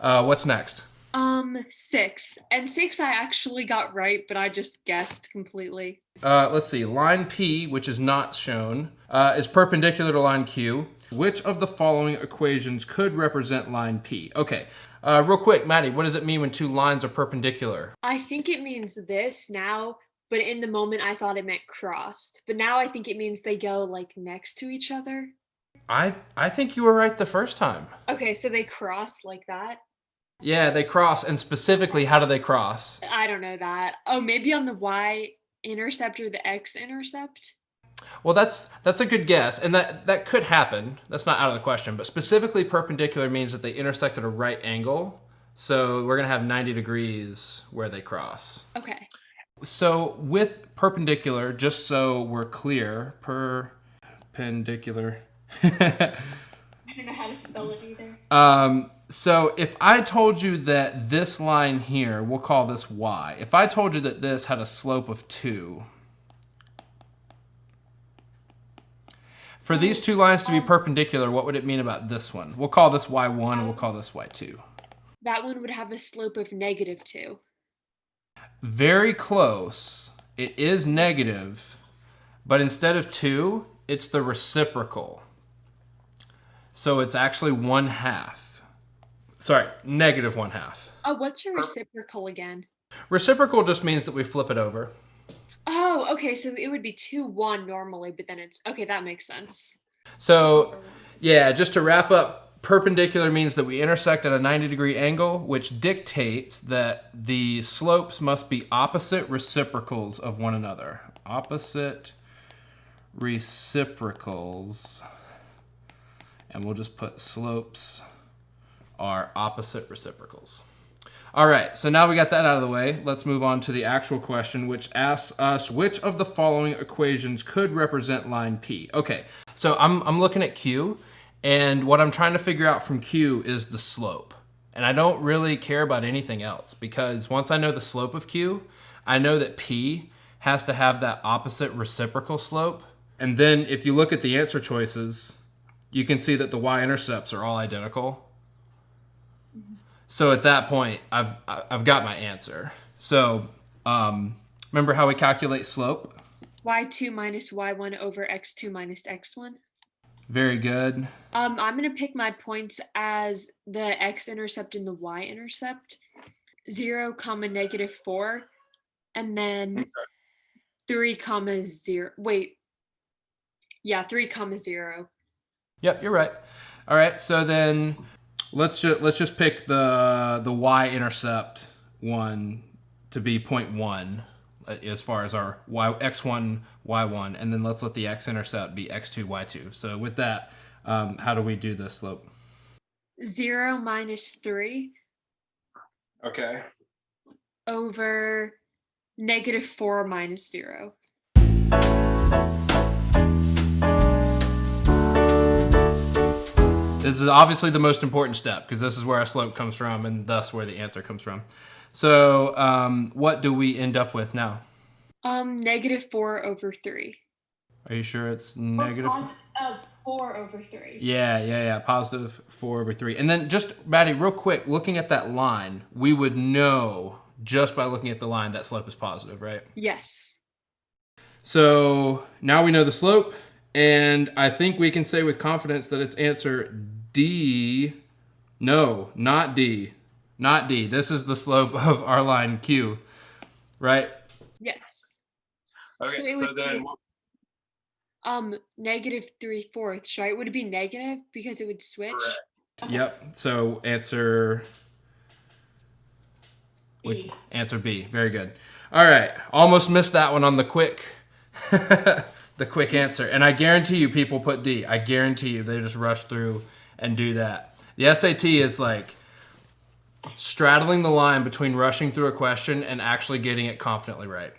What's next? 6. And 6 I actually got right, but I just guessed completely. Let's see. Line P, which is not shown, is perpendicular to line Q. Which of the following equations could represent line P? Okay. Real quick, Maddie, what does it mean when two lines are perpendicular? I think it means this now, but in the moment I thought it meant crossed. But now I think it means they go like next to each other. I think you were right the first time. Okay, so they cross like that. Yeah, they cross, and specifically, how do they cross? I don't know that. Oh, maybe on the y intercept or the x intercept? Well, that's a good guess, and that could happen. That's not out of the question, but specifically perpendicular means that they intersect at a right angle. So we're gonna have 90 degrees where they cross. Okay. So with perpendicular, just so we're clear, perpendicular. I don't know how to spell it either. So if I told you that this line here, we'll call this y. If I told you that this had a slope of 2, for these two lines to be perpendicular, what would it mean about this one? We'll call this y1 and we'll call this y2. That one would have a slope of -2. Very close. It is negative, but instead of 2, it's the reciprocal. So it's actually 1/2. Sorry, -1/2. Oh, what's your reciprocal again? Reciprocal just means that we flip it over. Oh, okay, so it would be 2, 1 normally, but then it's okay, that makes sense. 2 So, over 1. yeah, just to wrap up, perpendicular means that we intersect at a 90-degree angle, which dictates that the slopes must be opposite reciprocals of one another. Opposite reciprocals. And we'll just put slopes are opposite reciprocals. All right, so now we got that out of the way. Let's move on to the actual question, which asks us which of the following equations could represent line P. Okay, so I'm looking at Q, and what I'm trying to figure out from Q is the slope. And I don't really care about anything else because once I know the slope of Q, I know that P has to have that opposite reciprocal slope. And then if you look at the answer choices, you can see that the y-intercepts are all identical. So at that point, I've got my answer. So remember how we calculate slope? y2 minus y1 over x2 minus x1. Very good. I'm gonna pick my points as the x-intercept and the y-intercept. 0, comma -4, and then 3, comma 0. Wait, yeah, 3, comma 0. Yep, you're right. All right, so then let's just pick the y-intercept one to be 0.1 as far as our x1, y1, and then let's let the x-intercept be x2, y2. So with that, how do we do the slope? 0 minus 3 Okay. over -4 minus 0. This is obviously the most important step because this is where our slope comes from and thus where the answer comes from. So what do we end up with now? -4 over 3. Are you sure it's Or negative? 4 over 3. Yeah. Positive 4/3. And then just, Maddie, real quick, looking at that line, we would know just by looking at the line that slope is positive, right? Yes. So now we know the slope, and I think we can say with confidence that it's answer D. No, not D. Not D. This is the slope of our line Q, right? Yes. Okay, So it so would then be -3/4, right? Would it be negative because it would switch? correct. Okay. Yep. So answer B. answer B. Very good. All right. Almost missed that one on the quick the quick answer. And I guarantee you people put D. I guarantee you they just rush through and do that. The SAT is like straddling the line between rushing through a question and actually getting it confidently right.